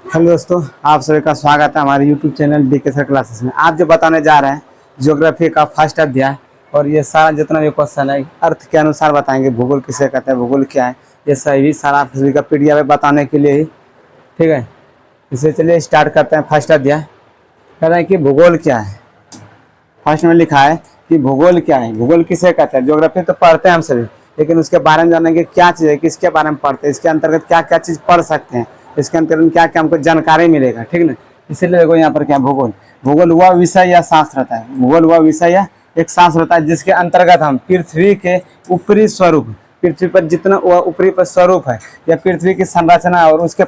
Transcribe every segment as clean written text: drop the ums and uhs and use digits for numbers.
Hello दोस्तों, आप सभी का स्वागत है हमारे YouTube channel DK sir classes में। आज जो बताने जा रहे हैं ज्योग्राफी का फर्स्ट अध्याय, और ये सारा जितना भी क्वेश्चन है अर्थ के अनुसार बताएंगे। भूगोल किसे कहते हैं, भूगोल क्या है, ये सभी सारा सभी का पीडीएफ में बताने के लिए ही, ठीक है। इसे चलिए स्टार्ट करते हैं। फर्स्ट अध्याय कह रहे हैं कि भूगोल क्या है। फर्स्ट में लिखा है कि भूगोल क्या है, भूगोल किसे कहते हैं। ज्योग्राफी तो पढ़ते हैं हम सभी, लेकिन उसके बारे में जानेंगे क्या चीज़ है, किसके बारे में पढ़ते हैं, इसके अंतर्गत क्या क्या चीज़ पढ़ सकते हैं, इसके अंतर्गत क्या क्या हमको जानकारी मिलेगा, ठीक ना। इसीलिए देखो यहाँ पर क्या भूगोल, भूगोल हुआ विषय या शास्त्र होता है। भूगोल हुआ विषय या एक शास्त्र होता है जिसके अंतर्गत हम पृथ्वी के ऊपरी स्वरूप, पृथ्वी पर जितना वह ऊपरी पर स्वरूप है, या पृथ्वी की संरचना और उसके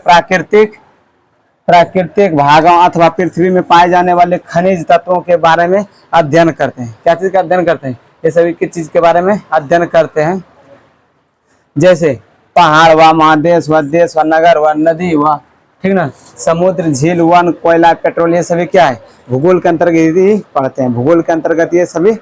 प्राकृतिक भागों अथवा पृथ्वी में पाए जाने वाले खनिज तत्वों के बारे में अध्ययन करते हैं। क्या चीज़ का अध्ययन करते हैं, ये सभी की चीज़ के बारे में अध्ययन करते हैं। जैसे पहाड़ व महादेश व देश व नगर व नदी व, ठीक ना, समुद्र, झील, वन, कोयला, पेट्रोल, ये सभी क्या है, भूगोल के अंतर्गत ही पढ़ते हैं। भूगोल के अंतर्गत ये सभी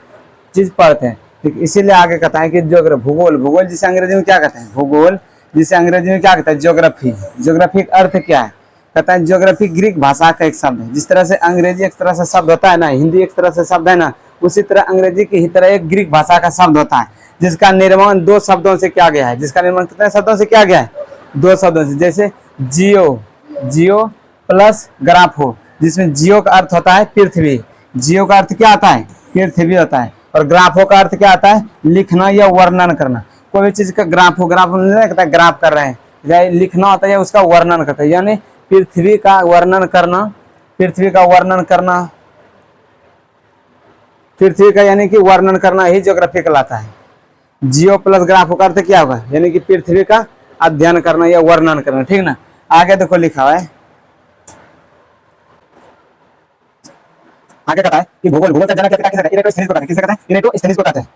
चीज पढ़ते हैं, ठीक। इसीलिए आगे कहता है कि भूगोल, भूगोल जिसे अंग्रेजी में क्या कहते हैं, भूगोल जिसे अंग्रेजी में क्या कहते हैं, ज्योग्राफी। ज्योग्राफी का अर्थ क्या है, कहता है ज्योग्राफी ग्रीक भाषा का एक शब्द है। जिस तरह से अंग्रेजी एक तरह से शब्द होता है ना, हिंदी एक तरह से शब्द है ना, उसी तरह अंग्रेजी की ही तरह एक ग्रीक भाषा का शब्द होता है, जिसका निर्माण दो शब्दों से किया गया है। जिसका निर्माण कितने शब्दों से किया गया है, दो शब्दों से। जैसे जियो प्लस ग्राफो, जिसमें जियो का अर्थ होता है पृथ्वी, जियो का अर्थ क्या आता है, पृथ्वी होता है, और ग्राफो का अर्थ क्या आता है, लिखना या वर्णन करना। कोई भी चीज का ग्राफो नहीं कहता ग्राफ कर रहे हैं, या लिखना होता है या उसका वर्णन करता है, यानी पृथ्वी का वर्णन करना, पृथ्वी का वर्णन करना, पृथ्वी का यानी कि वर्णन करना ही ज्योग्राफी कहलाता है। जियो प्लस ग्राफो का अर्थ क्या होगा, यानी कि पृथ्वी का अध्ययन करना या वर्णन करना, ठीक ना। आगे देखो लिखा हुआ है, आगे कहता है कि भूगोल, भूगोल का जनक किसे कहते हैं, इरेटोस्थेनीज को कहते हैं।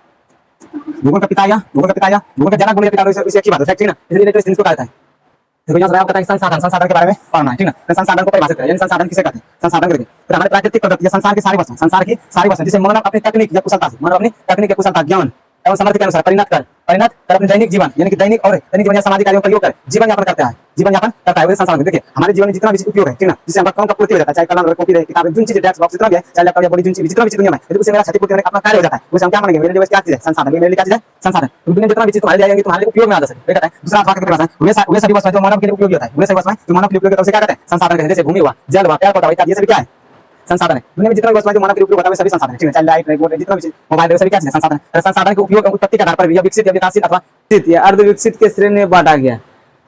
भूगोल का पिता या भूगोल का जनक बोले पिता, इसे अच्छी बात है, ठीक ना। इसलिए इरेटोस्थेनीज को कहता है। देखो यहाँ कहता है संसाधन, संसाधन के बारे में पढ़ना है, ठीक ना। संसाधन को परिभाषित करें, यानी संसाधन किसे कहते हैं, संसाधन करके फिर हमारे प्राकृतिक प्रकृति, संसार की सारी वस्तु, संसार की सारी वस्तु जिसे मानव अपनी तकनीक या कुशलता से, मानव अपनी तकनीक या कुशलता, ज्ञान एवं सामर्थ्य के अनुसार परिणत कर अपने दैनिक जीवन, यानी कि दैनिक जीवन या सामाजिक कार्यों का प्रयोग कर जीवन यापन करता है, जीवन यापन करता है। वही संसाधन देखिए हमारे जीवन में जितना भी उपयोग है, ठीक ना, जिससे हमारा काम का पूर्ति हो जाता है, चाहे कलम कॉपी रहे, किताबें, जिन चीजें डेस्क बॉक्स जितना भी है, चाहे लैपटॉप या बड़ी जितना भी दुनिया में, यदि उससे मेरा क्षतिपूर्ति होने का अपना कार्य हो जाता है, उसे हम क्या मानेंगे, मेरे लिए क्या चीज है, संसाधन। मेरे लिए क्या चीज है, संसाधन। दुनिया जितना भी चीज तुम्हारे लिए आएंगे तुम्हारे उपयोग में आ सकते हैं। दूसरा भाग के पास वे सभी वस्तुएं जो मानव के लिए उपयोगी होता है, वे सभी वस्तुएं जो मानव के लिए उपयोगी होता है, उसे क्या कहते हैं, संसाधन कहते हैं। जैसे भूमि हुआ, जल हुआ, पेड़ पौधा हुआ, ये सभी क्या है, संसाधन है। दुनिया में जितना भी वस्तुएं जो मानव के लिए उपयोग होता है वे सभी संसाधन है, ठीक है। चाहे लाइट, रेगुलेटर, जितना भी मोबाइल है, सभी क्या है, संसाधन है। संसाधन के उपयोग उत्पत्ति के आधार पर या विकसित या विकासशील अथवा या अर्ध विकसित के श्रेणी में बांटा गया।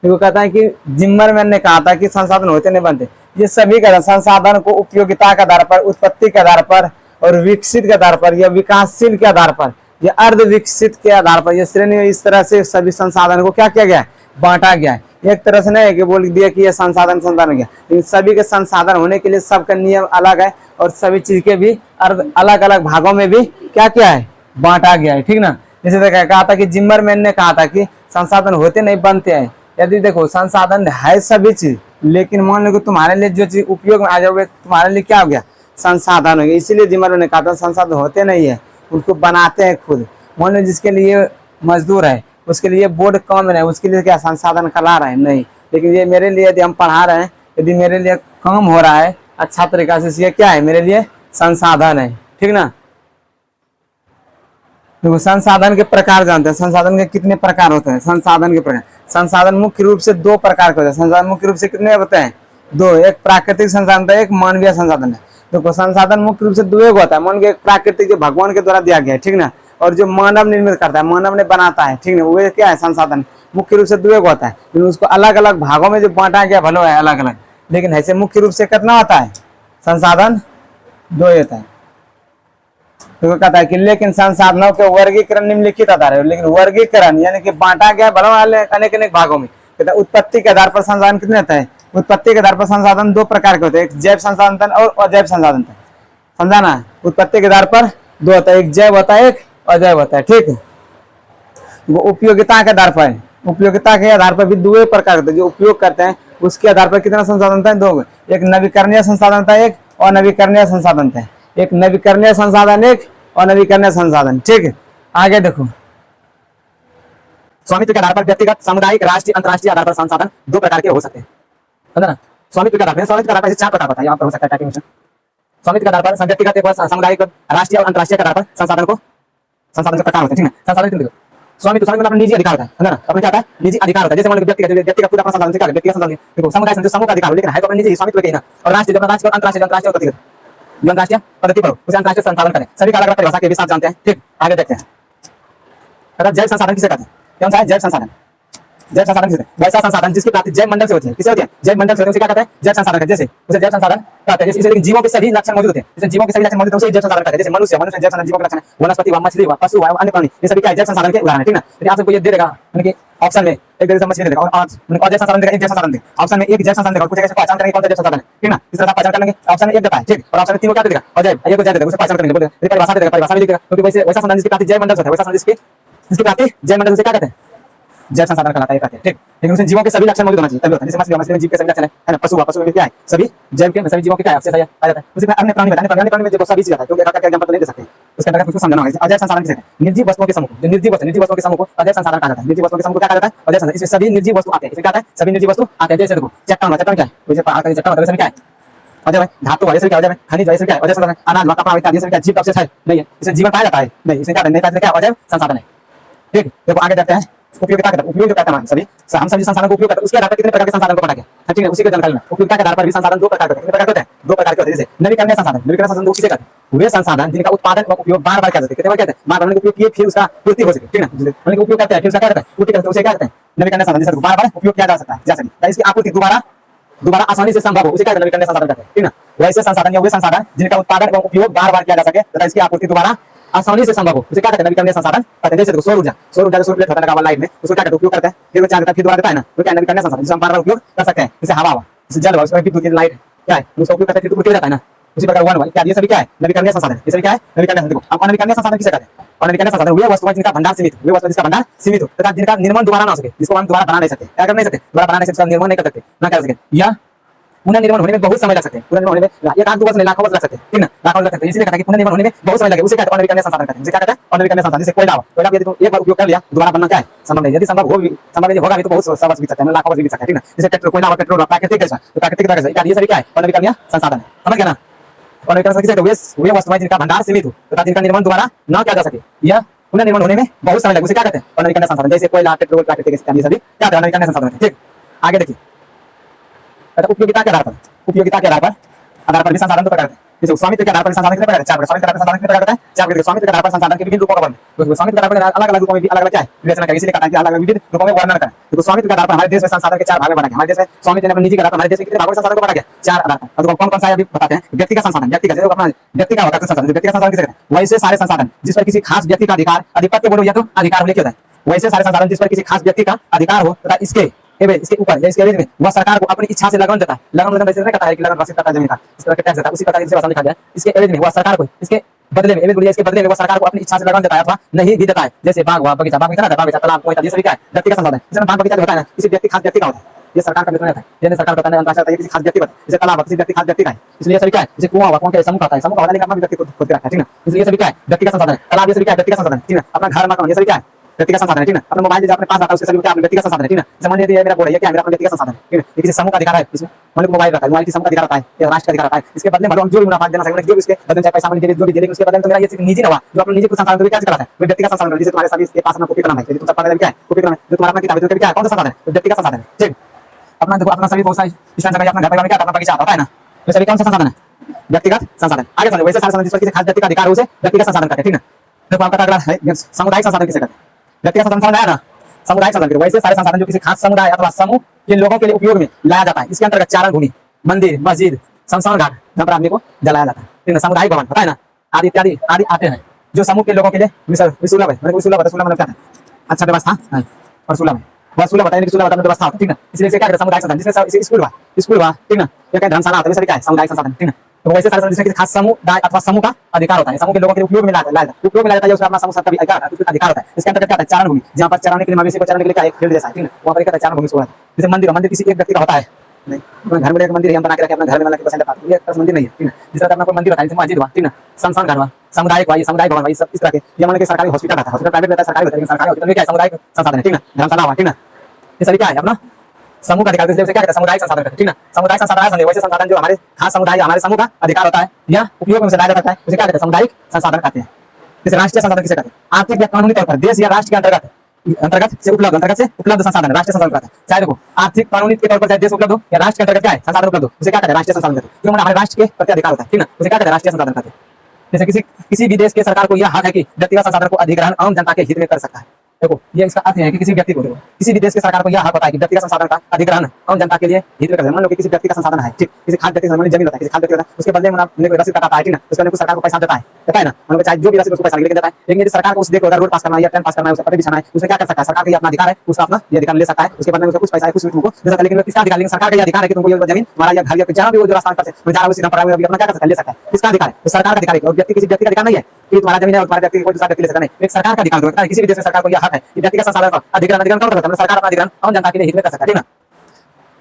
वो कहता है कि जिम्मरमैन ने कहा था कि संसाधन होते नहीं बनते, ये सभी का संसाधन को उपयोगिता के आधार पर, उत्पत्ति के आधार पर, और विकसित के आधार पर या विकासशील के आधार पर या अर्ध विकसित के आधार पर, ये श्रेणी इस तरह से सभी संसाधन को क्या किया गया है, बांटा गया है। एक तरह से नहीं है कि बोल दिया कि ये संसाधन संसाधन गया, लेकिन सभी के संसाधन होने के लिए सबका नियम अलग है, और सभी चीज के भी अलग अलग भागों में भी क्या किया है, बांटा गया है, ठीक ना। जैसे कहा था कि जिम्मरमैन ने कहा था कि संसाधन होते नहीं बनते हैं। यदि देखो संसाधन है सभी चीज, लेकिन मान लो कि तुम्हारे लिए जो चीज उपयोग में आ जाओगे तुम्हारे लिए क्या हो गया, संसाधन हो गया। इसीलिए जिम्मरमैन ने कहा था संसाधन होते नहीं है, उनको बनाते हैं खुद। मान लो जिसके लिए मजदूर है उसके लिए बोर्ड कम है, उसके लिए क्या संसाधन कला रहे हैं, नहीं। लेकिन ये मेरे लिए यदि हम पढ़ा रहे हैं, यदि मेरे लिए काम हो रहा है अच्छा तरीका से, ये क्या है, मेरे लिए संसाधन है, ठीक ना। देखो संसाधन के प्रकार जानते हैं, संसाधन के कितने प्रकार होते हैं। संसाधन के प्रकार, संसाधन मुख्य रूप से दो प्रकार के होते हैं। संसाधन मुख्य रूप से कितने होते हैं, दो। एक प्राकृतिक संसाधन है, एक मानवीय संसाधन है। देखो संसाधन मुख्य रूप से दो एक होता है, मान के प्राकृतिक जो भगवान के द्वारा दिया गया है, ठीक ना, और जो मानव निर्मित करता है, मानव ने बनाता है, ठीक ना, वो क्या है, संसाधन मुख्य रूप से दो एक होता है। लेकिन उसको अलग अलग भागों में जो बांटा गया भलो है अलग अलग, लेकिन ऐसे मुख्य रूप से कितना होता है, संसाधन दो होता है। तो कहता है कि लेकिन संसाधनों के वर्गीकरण निम्नलिखित आधार है, लेकिन वर्गीकरण यानी कि बांटा गया भलो अनेक अनेक भागों में। कहता है उत्पत्ति के आधार पर संसाधन कितने होता है, उत्पत्ति के आधार पर संसाधन दो प्रकार के होते हैं, एक जैव संसाधन और अजैव संसाधन। समझाना, उत्पत्ति के आधार पर दो होता है, एक जैव होता है, एक अजैव होता है, ठीक है। वो उपयोगिता के आधार पर, उपयोगिता के आधार पर भी दो प्रकार होते हैं, जो उपयोग करते हैं उसके आधार पर कितना संसाधन था, दो। एक नवीकरणीय संसाधन था, एक अनवीकरणीय संसाधन था। एक नवीकरणीय संसाधन, एक अनवीकरणीय संसाधन, ठीक है। आगे देखो, स्वामित्व के आधार पर व्यक्तिगत, सामुदायिक, राष्ट्रीय, अंतरराष्ट्रीय आधार पर संसाधन दो प्रकार के हो सकते हैं, है ना। स्वामित्व के आधार पर, स्वामित्व के आधार पर चार प्रकार होता है, यहाँ पर हो सकता है टाइपिंग में। स्वामित्व के आधार पर व्यक्तिगत, सामुदायिक, राष्ट्रीय और अंतर्राष्ट्रीय के आधार पर संसाधन के प्रकार होते हैं, ठीक है। संसाधन देखो, स्वामित्व अपना निजी अधिकार होता है ना, अपना क्या होता है, निजी अधिकार होता है। जैसे मान लो व्यक्ति का खुद अपना संसाधन से क्या व्यक्तिगत संसाधन, देखो समुदाय संघ समूह का अधिकार, लेकिन है तो अपना निजी स्वामित्व के ना। और राष्ट्रीय, जब राष्ट्रीय और अंतर्राष्ट्रीय और व्यक्तिगत, जो अंतर्राष्ट्रीय पद्धति पर उसे अंतर्राष्ट्रीय संसाधन करें, सभी का अलग अलग परिभाषा के भी साथ जानते हैं, ठीक। आगे देखते हैं, अगर जैव संसाधन किसे कहते हैं, कौन सा है जैव संसाधन, जैव संसाधन किसे, वैसा संसाधन जिसकी प्राप्ति जैव मंडल से होती है, किसे होती है, जैव मंडल से होती है, उसे क्या कहते हैं, जैव संसाधन। जैसे उसे जैव संसाधन कहते हैं, जैसे जीवों के सभी लक्षण मौजूद होते हैं, जैसे जीवों के सभी लक्षण मौजूद होते हैं उसे जैव संसाधन कहते हैं। जैसे मनुष्य जैव संसाधन, जीवों के लक्षण, वनस्पति व मछली व पशु व अन्य प्राणी, ये सभी क्या है, जैव संसाधन के उदाहरण है, ठीक ना। यदि आपको ये दे देगा यानी कि ऑप्शन में एक जैव मछली देगा और जैव संसाधन देगा, एक जैव संसाधन देगा, ऑप्शन में एक जैव संसाधन देगा, कुछ कैसे पहचान करेंगे कौन सा जैव संसाधन है, ठीक ना। इस तरह पहचान करने के ऑप्शन में एक देता है, ठीक, और ऑप्शन में तीन को क्या देगा, और जैव एक को जैव देगा, उसे पहचान करेंगे, बोलते हैं परिभाषा देगा, परिभाषा भी देगा, क्योंकि वैसे वैसा संसाधन जिसकी प्राप्ति जैव मंडल से होता है, वैसा संसाधन जिसकी प्राप्ति जैव मंडल से क्या कहते हैं, जैव संसाधन कहलाता है, ठीक। लेकिन उसमें जीवों के सभी लक्षण मौजूद होना चाहिए, तभी होता है। जैसे मछली में जीव के सभी लक्षण है ना, पशु में क्या है, सभी जैव के सभी जीवों के क्या है, अवशेष आ जाता है। उसी में अन्य प्राणी में जो सभी चीज आता है, क्योंकि का एग्जांपल तो नहीं दे सकते, उसके अंदर कुछ समझना होगा। अजैव संसाधन किसे कहते हैं, निर्जीव वस्तुओं के समूह, जो निर्जीव वस्तुओं के समूह को अजैव संसाधन कहा जाता है। निर्जीव वस्तुओं के समूह को क्या कहा जाता है, अजैव संसाधन। इसमें सभी निर्जीव वस्तु आते हैं, इसमें क्या आता है, सभी निर्जीव वस्तु आते हैं। जैसे देखो चट्टान क्या है, जैसे पहाड़ का चट्टान होता है, क्या है, अजैव है। धातु जैसे क्या, अजैव है। खनिज जैसे क्या है, अजैव संसाधन। अनाज कपड़ा इत्यादि जैसे क्या, जीव का अवशेष है, नहीं है, इसमें जीवन पाया जाता है, नहीं, इसमें क्या नहीं पाया जाता, क्या अजैव संसाधन है, ठीक। देखो आगे देखते हैं, उपयोगिता के उपयोग जो कहते हैं सभी हम सभी संसाधन को उपयोग करते हैं, उसके आधार पर कितने प्रकार के संसाधन को पढ़ा गया, ठीक है, उसी के जानकारी में उपयोगिता के आधार पर भी संसाधन दो प्रकार के होते हैं, दो प्रकार के होते हैं। जैसे नवीकरणीय संसाधन, नवीकरणीय संसाधन किसे कहते हैं, वे संसाधन जिनका उत्पादन और उपयोग बार बार किया जाता है, कितने बार कहते हैं, बार बार उपयोग किए फिर उसका पूर्ति हो सके, ठीक है, मतलब उपयोग करते हैं फिर उसका क्या करते हैं, पूर्ति करते हैं, उसे क्या कहते हैं, नवीकरणीय संसाधन। जिसका बार बार उपयोग किया जा सकता है, जैसे इसकी आपूर्ति दोबारा आसानी से संभव हो, उसे क्या नवीकरणीय संसाधन कहते हैं, ठीक ना। वैसे संसाधन या वे संसाधन जिनका उत्पादन और उपयोग बार बार किया जा सके तथा इसकी आपूर्ति दोबारा आसानी से संभव हो, उसे क्या कहते हैं, नवीकरणीय संसाधन कहते हैं। जैसे सौर ऊर्जा जो सौर प्लेट होता है लाइट में, उसको क्या कहते हैं, उपयोग करते हैं, फिर वो चार्ज करता है, फिर दोबारा देता है ना, तो क्या नवीकरणीय संसाधन जिसे हम बार बार उपयोग कर सकते हैं। जैसे हवा, जैसे जल, उसका विद्युत की लाइट क्या है, उसका उपयोग करते हैं, फिर जाता है ना। उसी प्रकार वन क्या, ये सभी क्या है, नवीकरणीय संसाधन, ये सभी क्या है, नवीकरणीय संसाधन। देखो अब अनवीकरणीय संसाधन किसे कहते हैं, अनवीकरणीय संसाधन वे वस्तुएं जिनका भंडार सीमित हो, वे वस्तुएं जिसका भंडार सीमित हो तथा जिनका निर्माण दोबारा ना हो सके, जिसको हम दोबारा बना नहीं सकते, क्या कर नहीं सकते, दोबारा बना नहीं सकते, निर्माण नहीं कर सकते, ना कर सके, या पुनर्निर्माण होने में बहुत समय लग सकते हैं, पुनर्निर्माण होने में एक आध दो वर्ष नहीं, लाखों वर्ष लग सकते हैं, ठीक ना, लाखों वर्ष लग सकते हैं। इसलिए कहता है कि पुनर्निर्माण होने में बहुत समय लगे, उसे कहते हैं अनवीकरणीय संसाधन कहते हैं। जिसे क्या कहते हैं, अनवीकरणीय संसाधन। जैसे कोयला यदि तो एक बार उपयोग कर लिया, दोबारा बनना क्या है, संभव नहीं। यदि संभव होगा भी तो बहुत वर्ष बीत सकते हैं, लाखों वर्ष बीत सकते हैं, ठीक ना। जैसे पेट्रोल, कोयला और पेट्रोल प्राकृतिक गैस, तो प्राकृतिक गैस ये सभी क्या है, अनवीकरणीय संसाधन है, समझ गया ना। अनवीकरणीय संसाधन वे वस्तुएं जिनका भंडार सीमित हो तथा जिनका निर्माण दोबारा न किया जा सके या पुनर्निर्माण होने में बहुत समय लगे, उसे क्या कहते हैं, अनवीकरणीय संसाधन। जैसे कोयला, पेट्रोल, प्राकृतिक गैस इत्यादि सभी क्या है, अनवीकरणीय संसाधन है, ठीक। आगे देखिए, उपयोगिता के आधार पर, उपयोगिता के आधार पर भी संसाधन दो प्रकार हैं। जैसे स्वामित्व के आधार पर संसाधन कितने प्रकार हैं, चार प्रकार। स्वामित्व के आधार पर संसाधन कितने प्रकार हैं, चार प्रकार। स्वामित्व के आधार पर संसाधन के विभिन्न रूपों का वर्णन, तो स्वामित्व के आधार पर अलग अलग रूपों में भी अलग अलग क्या है, विवेचना करें। इसीलिए कहता है कि अलग अलग विभिन्न रूपों में वर्णन करें। तो स्वामित्व के आधार पर हमारे देश में संसाधन के चार भाग में बांटा गया। हमारे देश में स्वामित्व ने निजी के आधार पर हमारे देश में कितने भागों में संसाधन को बांटा गया, चार आधार पर। तो कौन कौन सा है अभी बताते हैं। व्यक्तिगत संसाधन, व्यक्तिगत अपना व्यक्तिगत होता है संसाधन, व्यक्तिगत संसाधन किसे कहते हैं, वैसे सारे संसाधन जिस पर किसी खास व्यक्ति का अधिकार, अधिपत्य बोलो या तो अधिकार होने होता है। वैसे सारे संसाधन जिस पर किसी खास व्यक्ति का अधिकार हो तथा इसके ऊपर या इसके एवज में वह सरकार को अपनी इच्छा से लगन देता है। लगन वैसे नहीं कहता है कि लगन वार्षिक करता है जमीन का, इस तरह के टैक्स देता है, उसी प्रकार से लिखा गया। इसके एवज में वह सरकार को इसके बदले में, एवज बोलिए इसके बदले में वह सरकार को अपनी इच्छा से लगन देता है अथवा नहीं भी देता है। जैसे बाग हुआ, बगीचा, तालाब, कोई ये सभी क्या है, व्यक्तिगत संसाधन। जैसे बाग बगीचा होता है ना, किसी व्यक्ति खास व्यक्ति का होता है, ये सरकार का निर्णय है। जैसे सरकार का निर्णय अंतरराष्ट्रीय किसी खास व्यक्ति का, जैसे तालाब किसी व्यक्ति खास व्यक्ति का है, इसलिए सभी क्या है, जैसे कुआं हुआ, कुआं के समूह का है, समूह का होता है लेकिन अपना व्यक्ति खुद रखता है, ठीक ना। इसलिए सभी क्या है, व्यक्तिगत संसाधन है। तालाब ये सभी क्या है, व्यक्तिगत संसाधन, ठीक है। अपना घर मकान ये सभी क्या है, व्यक्तिगत संसाधन है, ठीक है। अपना मोबाइल जो अपने पास आता है उसके सभी क्या व्यक्तिगत संसाधन है, ठीक है। समझ लीजिए मेरा बोल है क्या, मेरा व्यक्तिगत संसाधन है, ठीक है। ये किसी समूह का अधिकार है, इसमें मतलब मोबाइल रहता है, मोबाइल की समूह का अधिकार रहता है, या राष्ट्र का अधिकार रहता है। इसके बदले में जो भी मुनाफा देना चाहिए, जो भी इसके बदले में पैसा मिले, जो भी दे, उसके बदले में तो मेरा ये निजी ना हुआ, जो अपने निजी कुछ संसाधन को क्या करता है, वो व्यक्तिगत संसाधन है। जैसे तुम्हारे सभी के पास अपना कॉपी करना है, यदि तुम सब पढ़ रहे क्या है, कॉपी करना है, जो तुम्हारा अपना किताब है, तो क्या है, कौन सा संसाधन है, व्यक्तिगत संसाधन है, ठीक। अपना देखो, अपना सभी बहुत सारी स्टैंड जगह अपना घर परिवार में क्या अपना बगीचा होता है ना, ये सभी कौन सा संसाधन है, व्यक्तिगत संसाधन। आगे समझो, वैसे सारे संसाधन जिस पर किसी खास व्यक्ति का अधिकार हो उसे व्यक्तिगत संसाधन कहते हैं, ठीक ना। देखो आपका अगला है सामुदायिक संसाधन किसे कहते हैं, व्यक्तिगत संसाधन समझ आया ना, सामुदायिक संसाधन। वैसे सारे संसाधन जो किसी खास समुदाय अथवा समूह के लोगों के लिए उपयोग में लाया जाता है। इसके अंतर्गत चारण भूमि, मंदिर, मस्जिद, शमशान घाट जहाँ पर आदमी को जलाया जाता है, ठीक है, सामुदायिक भवन होता है ना, आदि इत्यादि आदि आते हैं जो समूह के लोगों के लिए विसुलभ है। मतलब क्या है, अच्छा व्यवस्था है, और सुलभ है, वह सुलभ होता है, सुलभ होता है व्यवस्था होता है, ठीक ना। इसलिए क्या कहते हैं सामुदायिक संसाधन। जिसमें स्कूल हुआ, ठीक ना, या कहीं धर्मशाला होता है, क्या है, सामुदायिक संसाधन, ठीक ना। तो वैसे सारे जिसमें खास समुदाय अथवा समूह का अधिकार होता है, समूह के लोगों के उपयोग में लाया जाता है, उसका अपना समूह सबका भी अधिकार होता है। इसके अंतर्गत क्या है, चारण भूमि, जहाँ पर चराने के लिए, मवेशी को चराने के लिए क्या एक फील्ड जैसा है, ठीक है, वहाँ पर क्या है, चारण भूमि होता है। जैसे मंदिर किसी एक व्यक्ति का होता है, नहीं अपने घर में एक मंदिर हम बना के रखे, अपने घर में बना के पसंद आता है, ये मंदिर नहीं है, ठीक है। जिस तरह अपना कोई मंदिर होता है, जैसे मस्जिद हुआ, ठीक ना, शमशान घाट हुआ, सामुदायिक हुआ, सामुदायिक भवन हुआ, सब इस तरह के। ये मान के सरकारी हॉस्पिटल आता है, हॉस्पिटल प्राइवेट रहता है, सरकारी होता है, लेकिन सरकारी हॉस्पिटल में क्या है, सामुदायिक संसाधन है, ठीक ना, धर्मशाला हुआ, ठीक ना। ये सभी क्या है, अपना समूह का अधिकार, तो इसलिए उसे क्या कहते हैं, सामुदायिक संसाधन कहते हैं, ठीक ना। सामुदायिक संसाधन है वैसे संसाधन जो हमारे खास समुदाय हमारे समूह का अधिकार होता है या उपयोग में उसे लाया जा सकता है, उसे क्या कहते हैं, सामुदायिक संसाधन कहते हैं। जैसे राष्ट्रीय संसाधन किसे कहते हैं, आर्थिक या कानूनी तौर पर देश या राष्ट्र के अंतर्गत से उपलब्ध संसाधन राष्ट्रीय संसाधन कहते हैं। चाहे देखो आर्थिक कानूनी के तौर पर चाहे देश उपलब्ध हो या राष्ट्र के अंतर्गत क्या है संसाधन उपलब्ध हो, उसे क्या कहते हैं, राष्ट्रीय संसाधन कहते हैं। क्यों, हमारे राष्ट्र के प्रति अधिकार होता है, ठीक ना, उसे क्या कहते हैं, राष्ट्रीय संसाधन कहते हैं। जैसे किसी भी देश के सरकार को यह हक है कि व्यक्तिगत संसाधन को अधिग्रहण आम जनता के हित में कर सकता है। देखो ये इसका अर्थ है कि किसी व्यक्ति को, देखो किसी भी देश के सरकार को यह हक होता है कि व्यक्तिगत संसाधन का अधिग्रहण आम जनता के लिए हित में कर सकता है। मान लो कि किसी व्यक्ति का संसाधन है, ठीक, किसी खाद्य व्यक्ति का जमीन होता है, किसी खाद्य व्यक्ति होता है, उसके बदले में उन्हें कोई रसीद काटता है, ठीक ना, उसके लिए सरकार को पैसा देता है ना, उनको चाहे जो भी रसीद उसको पैसा लेके देता है। लेकिन यदि सरकार को उस देखो रोड पास करना है या ट्रेन पास करना है, उसे पट्टे बिछाना है, उसे क्या कर सकता है, सरकार का ये अपना अधिकार है, उसका अपना ये अधिकार ले सकता है, उसके बदले में उसे कुछ पैसा है, कुछ तुमको दे सकता है। लेकिन किसका अधिकार, लेकिन सरकार का ये अधिकार है कि तुमको ये जमीन हमारा या घर या जहां भी वो जो रास्ता पर से जा रहा है उसी पर अभी अपना क्या कर सकता है, ले सकता है। किसका अधिकार है, तो सरकार का अधिकार है। और व्यक्ति किसी व्यक्ति का अधिकार नहीं है कि तुम्हारा जमीन है और तुम्हारे व्यक्ति कोई दूसरा व्यक्ति ले सकता नहीं, एक सरकार का अधिकार होता है। किसी भी देश में सरकार को यह हक है कि व्यक्तिगत संसाधन का अधिग्रहण कौन कर सकता है, सरकार अपना अधिग्रहण आम जनता के लिए हित में कर सकता है, ठीक ना।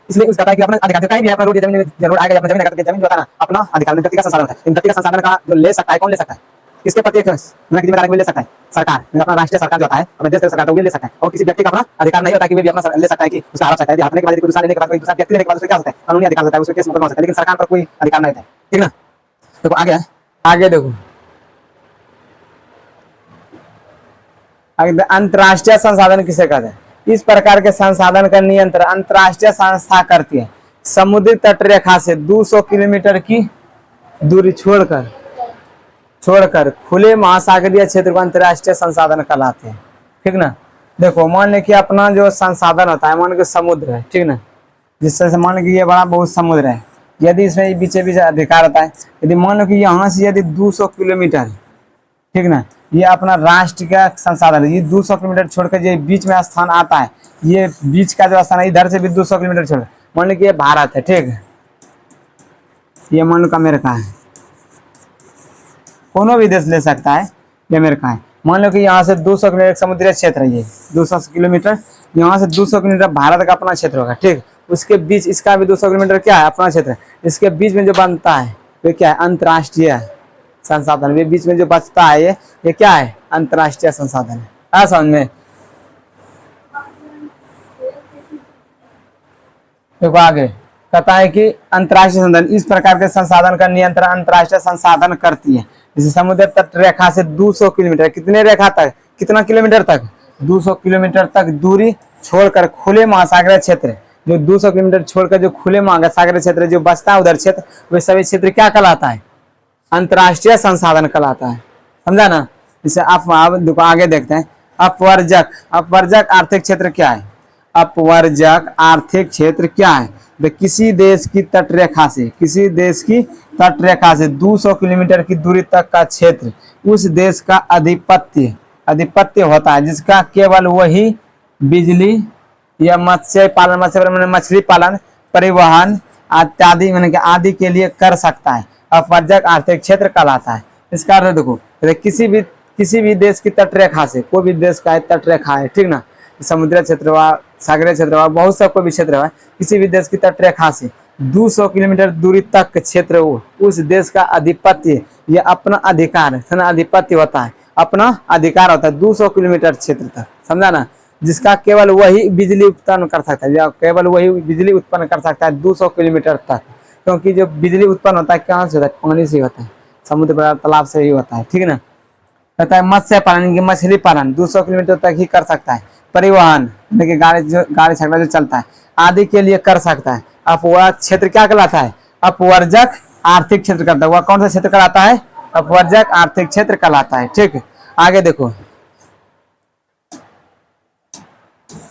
इसलिए उस कहता है कि अपना अधिकार कहीं भी अपना रोड जमीन जरूर आएगा, अपना जमीन जमीन जो है ना अपना अधिकार में व्यक्तिगत संसाधन है। इन व्यक्तिगत संसाधन का जो ले सकता है, कौन ले सकता है, किसके प्रति जिम्मेदारी ले सकता है, सरकार, अपना राष्ट्रीय सरकार जो होता है अपने देश की सरकार तो वो ले सकता है। और किसी व्यक्ति का अपना अधिकार नहीं होता कि वो भी अपना ले सकता है कि उसका हड़प सकता है, हड़पने के बाद दूसरा लेने के बाद कोई दूसरा व्यक्ति लेने के बाद उसको क्या होता है, कानूनी अधिकार होता है, उसको केस मुकदमा हो सकता है, लेकिन सरकार पर कोई अधिकार नहीं होता है, ठीक ना। देखो आगे देखो अंतर्राष्ट्रीय संसाधन किसे कहते हैं। इस प्रकार के संसाधन का नियंत्रण अंतर्राष्ट्रीय संस्था करती है। समुद्री तट रेखा से 200 किलोमीटर की दूरी छोड़कर खुले महासागरीय क्षेत्र को अंतर्राष्ट्रीय संसाधन कहलाते हैं, ठीक ना। देखो मान लो कि अपना जो संसाधन होता है, मान लो समुद्र है, ठीक ना, जिससे मान लो कि ये बड़ा बहुत समुद्र है, यदि इसमें बीचे बीच अधिकार होता है, यदि मान लो कि यहाँ से यदि 200 किलोमीटर, ठीक ना, ये अपना राष्ट्र का संसाधन है, ये 200 किलोमीटर छोड़कर ये बीच में स्थान आता है, ये बीच का जो स्थान है इधर से भी 200 किलोमीटर छोड़, मान लो कि ये भारत है, ठीक है, ये मान लो अमेरिका है, कोनो भी देश ले सकता है, ये अमेरिका है। मान लो कि यहाँ से 200 किलोमीटर समुद्री क्षेत्र है, ये 200 किलोमीटर, यहाँ से 200 किलोमीटर भारत का अपना क्षेत्र होगा, ठीक। उसके बीच इसका भी 200 किलोमीटर क्या है, अपना क्षेत्र है। इसके बीच में जो बनता है वो क्या है, अंतर्राष्ट्रीय संसाधन। ये बीच में जो बचता है ये क्या है, अंतर्राष्ट्रीय संसाधन है। समझ में, देखो आगे कहता है कि अंतर्राष्ट्रीय संसाधन, इस प्रकार के संसाधन का नियंत्रण अंतर्राष्ट्रीय संसाधन करती है। जैसे समुद्र तट रेखा से 200 किलोमीटर, कितने रेखा तक, कितना किलोमीटर तक, 200 किलोमीटर तक दूरी छोड़कर खुले महासागरीय क्षेत्र, जो 200 किलोमीटर छोड़कर जो खुले महासागरीय क्षेत्र जो बचता है उधर क्षेत्र, वे सभी क्षेत्र क्या कहलाता है, अंतर्राष्ट्रीय संसाधन कहलाता है, समझा ना। जैसे आप आगे देखते हैं, अपवर्जक आर्थिक क्षेत्र क्या है, अपवर्जक आर्थिक क्षेत्र क्या है, किसी देश की तटरेखा से, किसी देश की तटरेखा से 200 किलोमीटर की दूरी तक का क्षेत्र उस देश का अधिपत्य होता है, जिसका केवल वही बिजली या मत्स्य पालन, मछली पालन, परिवहन इत्यादि आदि के लिए कर सकता है, अपवर्जक आर्थिक क्षेत्र कहलाता है। इसका अर्थ देखो, किसी भी देश की तटरेखा से, कोई भी देश का तटरेखा है, ठीक ना, समुद्री क्षेत्र हुआ, सागरीय क्षेत्र हुआ, बहुत सा कोई भी क्षेत्र हुआ, किसी भी देश की तटरेखा से 200 किलोमीटर दूरी तक क्षेत्र हो, उस देश का अधिपत्य या अपना अधिकार है, अधिपत्य होता है, अपना अधिकार होता है 200 किलोमीटर क्षेत्र तक, समझा ना, जिसका केवल वही बिजली उत्पन्न कर सकता है, या केवल वही बिजली उत्पन्न कर सकता है 200 किलोमीटर तक। क्योंकि जो बिजली उत्पन्न होता है कहाँ से होता है, पानी से होता है, समुद्र तालाब से ही होता है, ठीक है ना। कहता है मत्स्य पालन, मछली पालन 200 किलोमीटर तक ही कर सकता है, परिवहन देखिए गाड़ी छकड़ा जो चलता है आदि के लिए कर सकता है। अपवर्जक क्षेत्र क्या कहलाता है, अपवर्जक आर्थिक क्षेत्र कहता है। वह कौन सा क्षेत्र कहलाता है, अपवर्जक आर्थिक क्षेत्र कहलाता है, ठीक है। आगे देखो,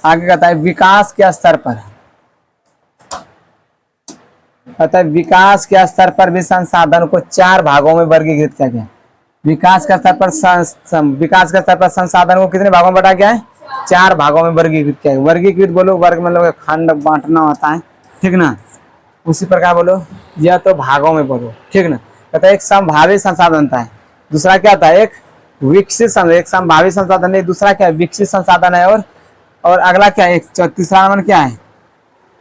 आगे कहता है विकास के स्तर पर, कहता है विकास के स्तर पर भी संसाधन को 4 भागों में वर्गीकृत किया गया। विकास के स्तर पर संसाधन को कितने भागों में बांटा गया है, 4 भागों में वर्गीकृत किया है। वर्गीकृत बोलो, वर्ग मतलब खंड बांटना होता है, ठीक ना, उसी प्रकार बोलो, या तो भागों में बोलो, ठीक ना। कहता है एक संभावित संसाधन होता है, दूसरा क्या होता है, एक विकसित संसाधन, एक संभावित संसाधन है, दूसरा क्या है, विकसित संसाधन है, और अगला क्या है, तीसरा नंबर क्या है,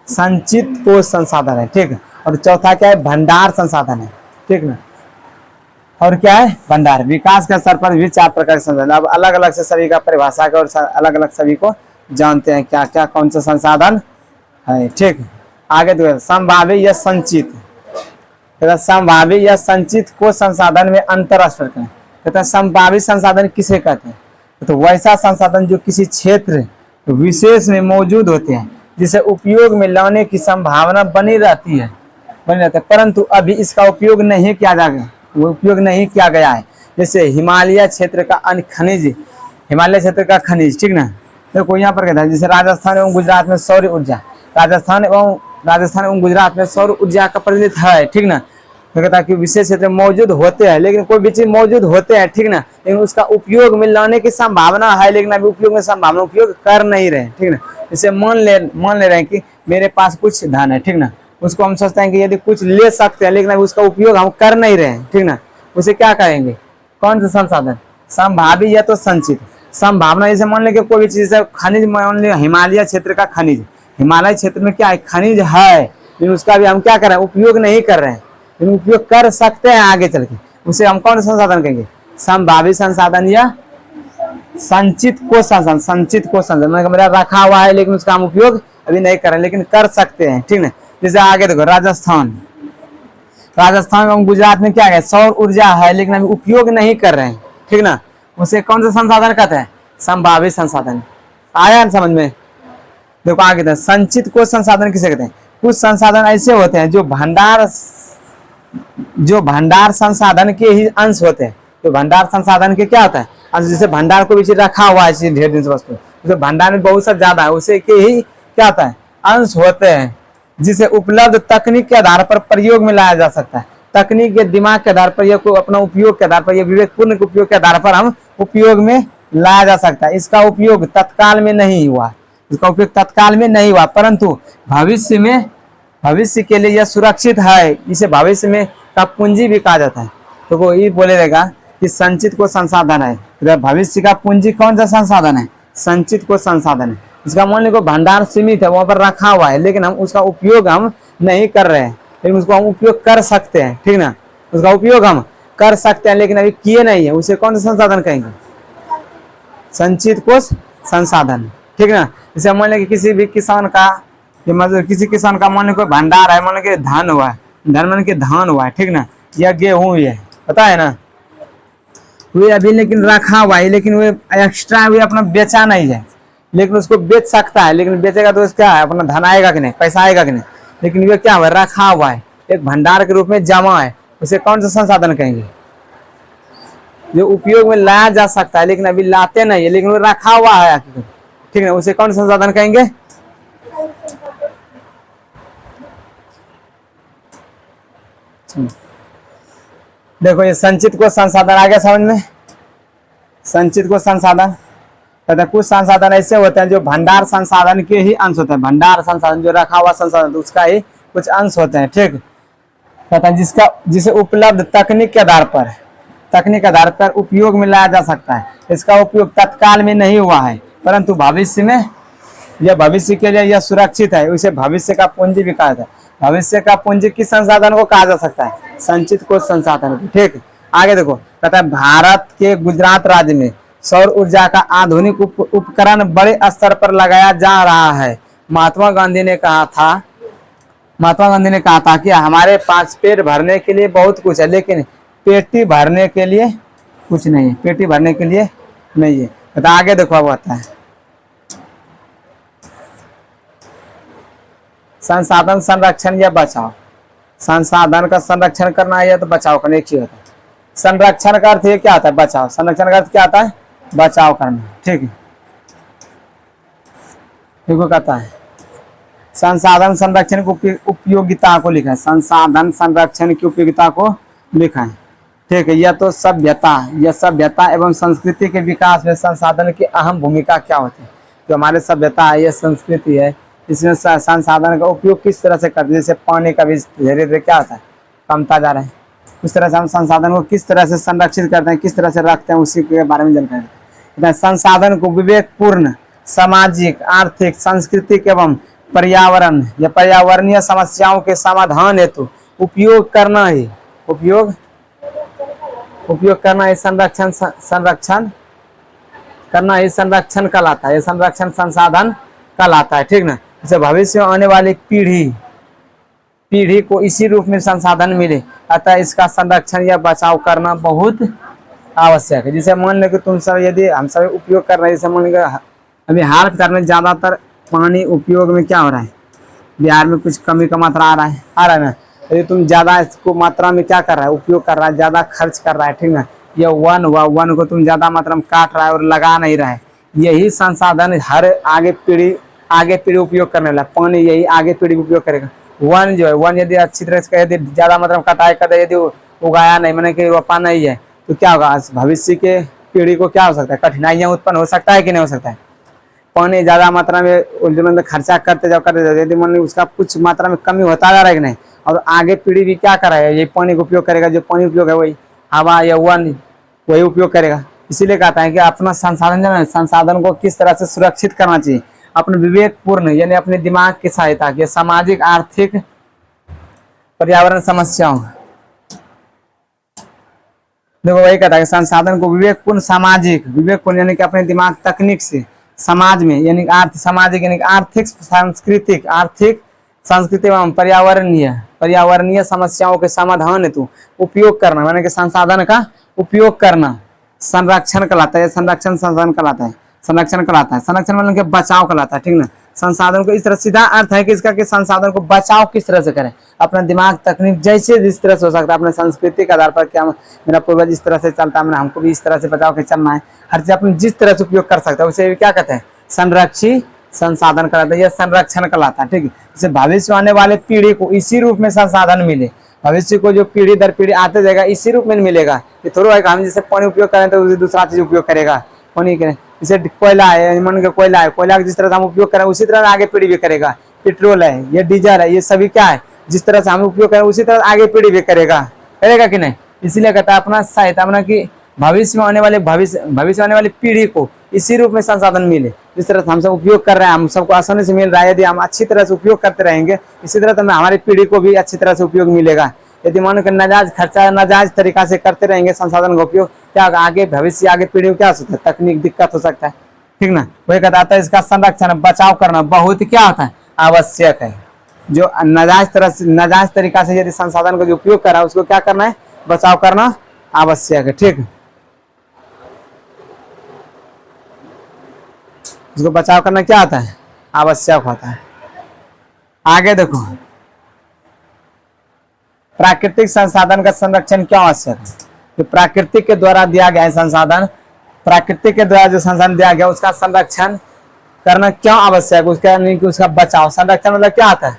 संचित कोष संसाधन है, ठीक है। और चौथा क्या है, भंडार संसाधन है, ठीक ना। और क्या है, भंडार। विकास के स्तर पर भी 4 प्रकार के संसाधन, अब अलग अलग से सभी का परिभाषा का और अलग अलग सभी को जानते हैं क्या क्या कौन सा संसाधन है। ठीक, आगे देखो संभावित या संचित। कहता संभावित या संचित को संसाधन में अंतर स्पष्ट करें। कहता संभावित संसाधन किसे कहते हैं? तो वैसा संसाधन जो किसी क्षेत्र विशेष में मौजूद होते हैं, जिसे उपयोग में लाने की संभावना बनी रहती है, परंतु अभी इसका उपयोग नहीं किया जा गया, वो उपयोग नहीं किया गया है। जैसे हिमालय क्षेत्र का खनिज, हिमालय क्षेत्र का खनिज, ठीक ना। देखो यहाँ पर कहता है जैसे राजस्थान एवं गुजरात में सौर ऊर्जा, राजस्थान एवं गुजरात में सौर ऊर्जा का प्रचलित है, ठीक ना। तो कहता है कि विशेष क्षेत्र में मौजूद होते हैं, लेकिन कोई भी चीज मौजूद होते हैं, ठीक ना, लेकिन उसका उपयोग में लाने की संभावना है, लेकिन अभी उपयोग में संभावना उपयोग कर नहीं रहे, ठीक ना। जैसे मान ले रहे हैं कि मेरे पास कुछ धन है, ठीक ना, उसको हम सोचते हैं कि यदि कुछ ले सकते हैं, लेकिन अभी उसका उपयोग हम कर नहीं रहे हैं, ठीक ना, उसे क्या कहेंगे? कौन सा संसाधन? संभावित या तो संचित। संभावना जैसे मान लें कोई भी चीज है, खनिज मान लिया हिमालय क्षेत्र का खनिज, हिमालय क्षेत्र में क्या है? खनिज है, लेकिन उसका भी हम क्या कर रहे हैं? उपयोग नहीं कर रहे हैं, लेकिन उपयोग कर सकते हैं आगे चल के, उसे हम कौन सा संसाधन कहेंगे? संभावित संसाधन या संचित को संसाधन। संचित को संसाधन मेरा रखा हुआ है, लेकिन उसका हम उपयोग अभी नहीं कर रहे हैं, लेकिन कर सकते हैं, ठीक ना। जैसे आगे देखो राजस्थान एवं गुजरात में क्या है? सौर ऊर्जा है, लेकिन अभी उपयोग नहीं कर रहे हैं, ठीक ना, उसे कौन सा संसाधन कहते हैं? संभावित संसाधन। आया समझ में? देखो आगे संचित को संसाधन किसे कहते हैं? कुछ संसाधन ऐसे होते हैं जो भंडार संसाधन के ही अंश होते हैं। तो भंडार संसाधन के क्या होता है? अंश। जैसे भंडार को भी रखा हुआ है ढेर दिन से वस्तु, तो भंडार में बहुत सा ज्यादा है, उसे के ही क्या होता है? अंश होते हैं, जिसे उपलब्ध तकनीक के आधार पर प्रयोग में लाया जा सकता है। तकनीक के दिमाग के आधार पर या कोई अपना उपयोग के आधार पर या विवेकपूर्ण उपयोग के आधार पर हम उपयोग में लाया जा सकता है। इसका उपयोग तत्काल में नहीं हुआ, परंतु भविष्य के लिए यह सुरक्षित है। इसे भविष्य में का पूंजी भी कहा जाता है। तो वो ये बोले रहेगा कि संचित को संसाधन है, तो भविष्य का पूंजी कौन सा संसाधन है? संचित को संसाधन है। इसका मान लो भंडार सीमित है, वहां पर रखा हुआ है, लेकिन हम उसका उपयोग हम नहीं कर रहे हैं, लेकिन उसको हम उपयोग कर सकते हैं, ठीक ना, उसका उपयोग हम कर सकते हैं, लेकिन अभी किए नहीं है, उसे कौन सा संसाधन कहेंगे? संचित को संसाधन, ठीक ना। जैसे मान लो किसी भी किसान का, मतलब किसी किसान का मान लो कोई भंडार है, मान लो कि धान हुआ है, धान हुआ है, ठीक ना, या गेहूं हुई है, पता है ना, वे अभी लेकिन रखा हुआ है, लेकिन वे एक्स्ट्रा वे अपना बेचा नहीं है, लेकिन उसको बेच सकता है, लेकिन बेचेगा तो क्या है? अपना धन आएगा कि नहीं, पैसा आएगा कि नहीं, लेकिन वे क्या हुआ? रखा हुआ है, एक भंडार के रूप में जमा है, उसे कौन सा संसाधन कहेंगे? जो उपयोग में लाया जा सकता है, लेकिन अभी लाते नहीं है, लेकिन वो रखा हुआ है, ठीक है, उसे कौन सा संसाधन कहेंगे? देखो ये संचित को संसाधन आ गया समझ में? संचित को संसाधन कहते कुछ संसाधन ऐसे होते हैं जो भंडार संसाधन के ही अंश होते हैं। भंडार संसाधन जो रखा हुआ संसाधन, तो उसका ही कुछ अंश होते हैं, ठीक। कहते हैं जिसे उपलब्ध तकनीक के आधार पर उपयोग में लाया जा सकता है। इसका उपयोग तत्काल में नहीं हुआ है, परंतु भविष्य में यह भविष्य के लिए यह सुरक्षित है। उसे भविष्य का पूंजी भी कहा जाता है। भविष्य का पूंजी किस संसाधन को कहा जा सकता है? संचित को संसाधन, ठीक। आगे देखो कहता है भारत के गुजरात राज्य में सौर ऊर्जा का आधुनिक उपकरण बड़े स्तर पर लगाया जा रहा है। महात्मा गांधी ने कहा था कि हमारे पास पेट भरने के लिए बहुत कुछ है, लेकिन पेटी भरने के लिए कुछ नहीं है। पेटी भरने के लिए नहीं है। तो आगे देखो अब आता है संसाधन संरक्षण या बचाव। संसाधन का संरक्षण करना है या तो बचाव करना, एक ही होता है। संरक्षण का अर्थ ये क्या होता है? बचाव। संरक्षण का अर्थ क्या होता है? बचाव करना, ठीक है। देखो कहता है संसाधन संरक्षण की उपयोगिता को लिखा है। संसाधन संरक्षण की उपयोगिता को लिखा है, ठीक है। यह तो सभ्यता एवं संस्कृति के विकास में संसाधन की अहम भूमिका क्या होती है? जो हमारे सभ्यता है, यह संस्कृति है, इसमें संसाधन का उपयोग किस तरह से करते हैं। जैसे पानी का भी धीरे धीरे क्या होता है? कमता जा रहा है। उस तरह से हम संसाधन को किस तरह से संरक्षित करते हैं, किस तरह से रखते हैं, उसी के बारे में जानकारी देते हैं। संसाधन को विवेकपूर्ण सामाजिक, आर्थिक, सांस्कृतिक एवं पर्यावरण या पर्यावरणीय समस्याओं के समाधान हेतु उपयोग करना ही संरक्षण करना ही संरक्षण कहलाता है। संरक्षण संसाधन कहलाता है, ठीक ना। जैसे भविष्य में आने वाली पीढ़ी को इसी रूप में संसाधन मिले, अतः इसका संरक्षण या बचाव करना बहुत आवश्यक है। जैसे मान लो कि तुम सब यदि हम सब उपयोग कर रहे हैं, जैसे मान लो अभी हाल फिलहाल में ज़्यादातर पानी उपयोग में क्या हो रहा है, बिहार में कुछ कमी का मात्रा आ रहा है ना। यदि तुम ज़्यादा इसको मात्रा में क्या कर रहा है, उपयोग कर रहा है, ज़्यादा खर्च कर रहा है, ठीक ना, ये वन हुआ, वन को तुम ज़्यादा मात्रा में काट रहा है और लगा नहीं रहा है, यही संसाधन हर आगे पीढ़ी उपयोग करने वाला पानी, यही आगे पीढ़ी उपयोग करेगा। वन जो है, वन यदि अच्छी तरह से यदि ज़्यादा मात्रा में कटाई कर, यदि उगाया नहीं, मैंने कि रोपा नहीं है, तो क्या होगा, भविष्य के पीढ़ी को क्या हो सकता है, कठिनाइयाँ उत्पन्न हो सकता है कि नहीं हो सकता है। पानी ज़्यादा मात्रा में खर्चा करते जाओ यदि मान उसका कुछ मात्रा में कमी होता जा रहा है कि नहीं, और आगे पीढ़ी भी क्या करेगा, ये पानी का उपयोग करेगा, जो पानी उपयोग है वही हवा या वन वही उपयोग करेगा। इसीलिए कहता है कि अपना संसाधन जो है, संसाधन को किस तरह से सुरक्षित करना चाहिए, अपने विवेकपूर्ण यानी अपने दिमाग की सहायता की, सामाजिक आर्थिक पर्यावरण समस्याओं, देखो वही कहता है संसाधन को विवेकपूर्ण यानी कि अपने दिमाग तकनीक से समाज में यानी सामाजिक यानी आर्थिक सांस्कृतिक एवं पर्यावरणीय समस्याओं के समाधान हेतु उपयोग करना, माने कि संसाधन का उपयोग करना संरक्षण कहलाता है। संरक्षण मतलब कि बचाव कहलाता है, ठीक ना। संसाधन को इस तरह सीधा अर्थ है कि इसका कि संसाधन को बचाव किस तरह से करें, अपना दिमाग तकनीक जैसे जिस तरह से हो सकता है, अपने संस्कृति के आधार पर, क्या मेरा पूर्वज इस तरह से चलता है, हमको भी इस तरह से बचाव के चलना है, हर चीज अपने जिस तरह से उपयोग कर सकता है उसे क्या कहते हैं, संरक्षित संसाधन कहलाता है या संरक्षण कहलाता है, ठीक है। जैसे भविष्य आने वाले पीढ़ी को इसी रूप में संसाधन मिले, भविष्य को जो पीढ़ी दर पीढ़ी आते जाएगा इसी रूप में मिलेगा। ये थोड़ा है हम जैसे पानी उपयोग करें तो उसे दूसरा चीज उपयोग करेगा, पानी करें, जैसे कोयला है, मन के कोयला का जिस तरह से हम उपयोग करें उसी तरह आगे पीढ़ी भी करेगा। पेट्रोल है, ये डीजल है, ये सभी क्या है, जिस तरह से हम उपयोग करें उसी तरह आगे पीढ़ी भी करेगा कि नहीं। इसीलिए कहता है अपना सहायता अपना कि भविष्य में आने वाली पीढ़ी को इसी रूप में संसाधन मिले, जिस तरह से हम सब उपयोग कर रहे हैं, हम सबको आसानी से मिल रहा है। यदि हम अच्छी तरह से उपयोग करते रहेंगे इसी तरह तो हमारी पीढ़ी को भी अच्छी तरह से उपयोग मिलेगा। यदि मान लो नाजायज तरीका से करते रहेंगे संसाधन का उपयोग, क्या आगे भविष्य आगे पीढ़ी को क्या हो सकता है, तकनीक दिक्कत हो सकता है, ठीक ना। वही कहता है इसका संरक्षण बचाव करना बहुत क्या होता है, आवश्यक है। जो नाजायज तरीका से यदि संसाधन का जो उपयोग कर रहा है उसको क्या करना है, बचाव करना आवश्यक है, ठीक। उसको बचाव करना क्या होता है, आवश्यक होता है। आगे देखो प्राकृतिक संसाधन का संरक्षण क्यों आवश्यक है, तो प्राकृतिक के द्वारा दिया गया है संसाधन, प्राकृतिक के द्वारा जो संसाधन दिया गया उसका संरक्षण करना क्यों आवश्यक, उसका बचाव, संरक्षण मतलब क्या आता है,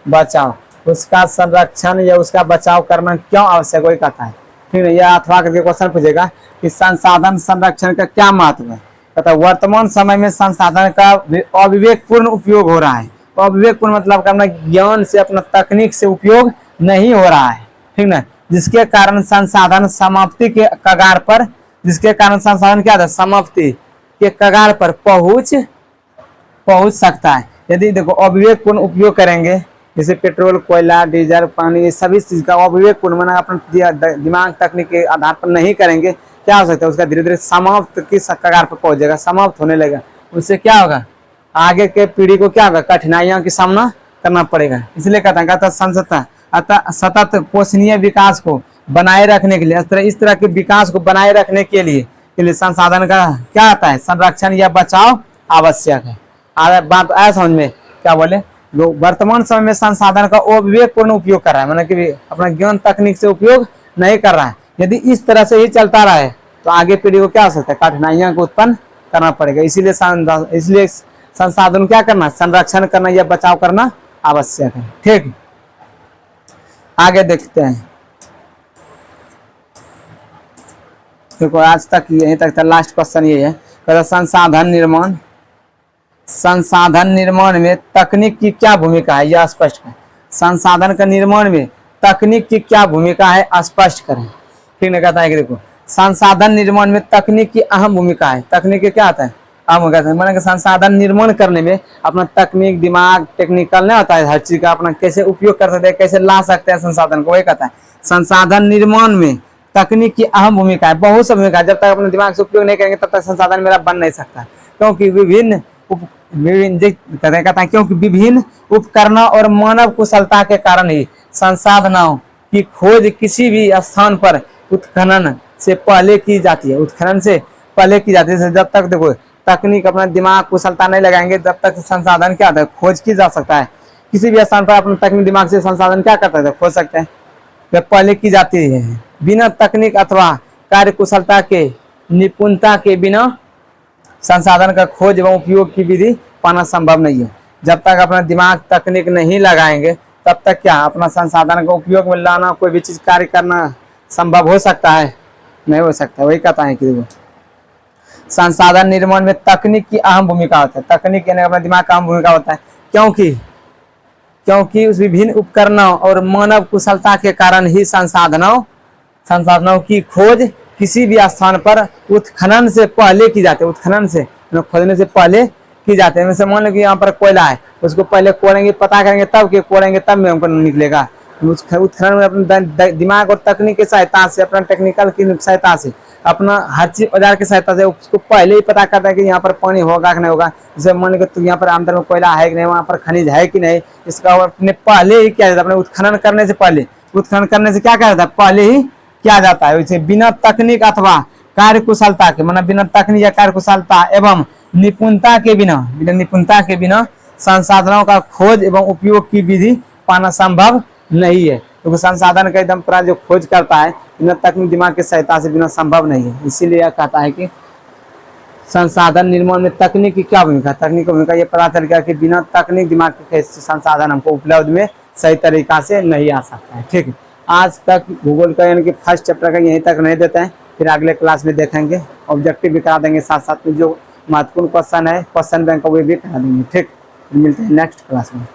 बचाव, उसका संरक्षण या उसका बचाव करना क्यों आवश्यक वही कहता है, ठीक है। यह अथवा करके क्वेश्चन पूछेगा कि संसाधन संरक्षण का क्या महत्व है। कहता है वर्तमान समय में संसाधन का अविवेकपूर्ण उपयोग हो रहा है। अविवेकपूर्ण मतलब करना ज्ञान से अपना तकनीक से उपयोग नहीं हो रहा है, ठीक ना, जिसके कारण संसाधन समाप्ति के कगार पर, जिसके कारण संसाधन क्या था, समाप्ति के कगार पर पहुंच सकता है। यदि देखो अविवेकपूर्ण उपयोग करेंगे, जैसे पेट्रोल, कोयला, डीजल, पानी, ये सभी चीज का अविवेकपूर्ण माना अपना दिमाग तकनीक के आधार पर नहीं करेंगे, क्या हो सकता है, उसका धीरे धीरे समाप्त की कगार पर पहुंच जाएगा, समाप्त होने लगेगा। उससे क्या होगा, आगे के पीढ़ी को क्या होगा, कठिनाइयों का सामना करना पड़ेगा। इसलिए कहता है सतत पोषणीय विकास को बनाए रखने के लिए, इस तरह के विकास को बनाए रखने के लिए संसाधन का क्या आता है, संरक्षण या बचाव आवश्यक है। बात आया समझ में, क्या बोले, वर्तमान समय में संसाधन का अविवेकपूर्ण उपयोग कर रहा है, मतलब कि अपना ज्ञान तकनीक से उपयोग नहीं कर रहा है। यदि इस तरह से ही चलता रहा है तो आगे पीढ़ी को क्या हो सकता है, कठिनाइयों को उत्पन्न करना पड़ेगा। इसलिए संसाधन क्या करना, संरक्षण करना या बचाव करना आवश्यक है, ठीक। आगे देखते हैं, देखो आज तक यहीं तक था, लास्ट क्वेश्चन ये है, संसाधन निर्माण में तकनीक की क्या भूमिका है, यह स्पष्ट करें। संसाधन का निर्माण में तकनीक की क्या भूमिका है, स्पष्ट करें, ठीक है। कहता है कि देखो संसाधन निर्माण में तकनीक की अहम भूमिका है। तकनीक के क्या आता है, अहम भूमिका, मैंने संसाधन निर्माण करने में अपना तकनीक, दिमाग, टेक्निकल नहीं होता है, हर चीज का अपना कैसे उपयोग कर सकते हैं, कैसे ला सकते हैं संसाधन को, वही कहता है। संसाधन निर्माण में तकनीक की अहम भूमिका है, बहुत सी भूमिका है। जब तक अपने दिमाग से उपयोग नहीं करेंगे तब तक संसाधन मेरा बन नहीं सकता, क्योंकि विभिन्न कहता है क्योंकि विभिन्न उपकरणों और मानव कुशलता के कारण ही संसाधनों की खोज किसी भी स्थान पर उत्खनन से पहले की जाती है। उत्खनन से पहले की जाती है। जब तक देखो तकनीक अपना दिमाग कुशलता नहीं लगाएंगे तब तक संसाधन क्या होता है, खोज की जा सकता है। किसी भी स्थान पर अपने तकनीक दिमाग से संसाधन क्या करता है, खोज सकते हैं। वह पहले की जाती है। बिना तकनीक अथवा कार्य कुशलता के निपुणता के बिना संसाधन का खोज एवं उपयोग की विधि पाना संभव नहीं है। जब तक अपना दिमाग तकनीक नहीं लगाएंगे तब तक क्या अपना संसाधन का उपयोग में लाना, कोई भी चीज कार्य करना संभव हो सकता है, नहीं हो सकता। वही कहता है कि संसाधन निर्माण में तकनीक की अहम भूमिका होता है। तकनीक यानी अपना दिमाग का अहम भूमिका होता है, क्योंकि उस विभिन्न उपकरणों और मानव कुशलता के कारण ही संसाधनों की खोज किसी भी स्थान पर उत्खनन से पहले की जाती है। उत्खनन से खोदने से पहले की जाती है। जैसे मान लो कि यहाँ पर कोयला है, उसको पहले कोड़ेंगे, पता करेंगे तब कि कोड़ेंगे तब में हमको निकलेगा। उत्खनन में अपने दिमाग और तकनीक की सहायता से, अपना टेक्निकल की सहायता से, अपना हर चीज औजार की सहायता से उसको पहले ही पता करता है कि यहाँ पर पानी होगा कि नहीं होगा। जैसे मान लो तो यहाँ पर अंदर में कोयला है कि नहीं, वहाँ पर खनिज है कि नहीं, इसका अपने पहले ही किया जाता है। अपने उत्खनन करने से पहले, उत्खनन करने से क्या किया जाता है, पहले ही किया जाता है। वैसे बिना तकनीक अथवा कार्य कुशलता के, मतलब बिना तकनीक या कार्य कुशलता एवं निपुणता के बिना संसाधनों का खोज एवं उपयोग की विधि पाना संभव नहीं है। क्योंकि संसाधन का एकदम पूरा जो खोज करता है बिना तकनीक दिमाग की सहायता से बिना संभव नहीं है। इसीलिए यह कहता है कि संसाधन निर्माण में तकनीक की क्या भूमिका, तकनीक की भूमिका ये पता चल गया कि बिना तकनीक दिमाग के संसाधन हमको उपलब्ध में सही तरीका से नहीं आ सकता है। ठीक है, आज तक भूगोल का यानी कि फर्स्ट चैप्टर का यहीं तक नहीं देते हैं, फिर अगले क्लास में देखेंगे। ऑब्जेक्टिव भी करा देंगे, साथ साथ में जो महत्वपूर्ण क्वेश्चन है क्वेश्चन बैंक का वो भी करा देंगे। ठीक, मिलते हैं नेक्स्ट क्लास में।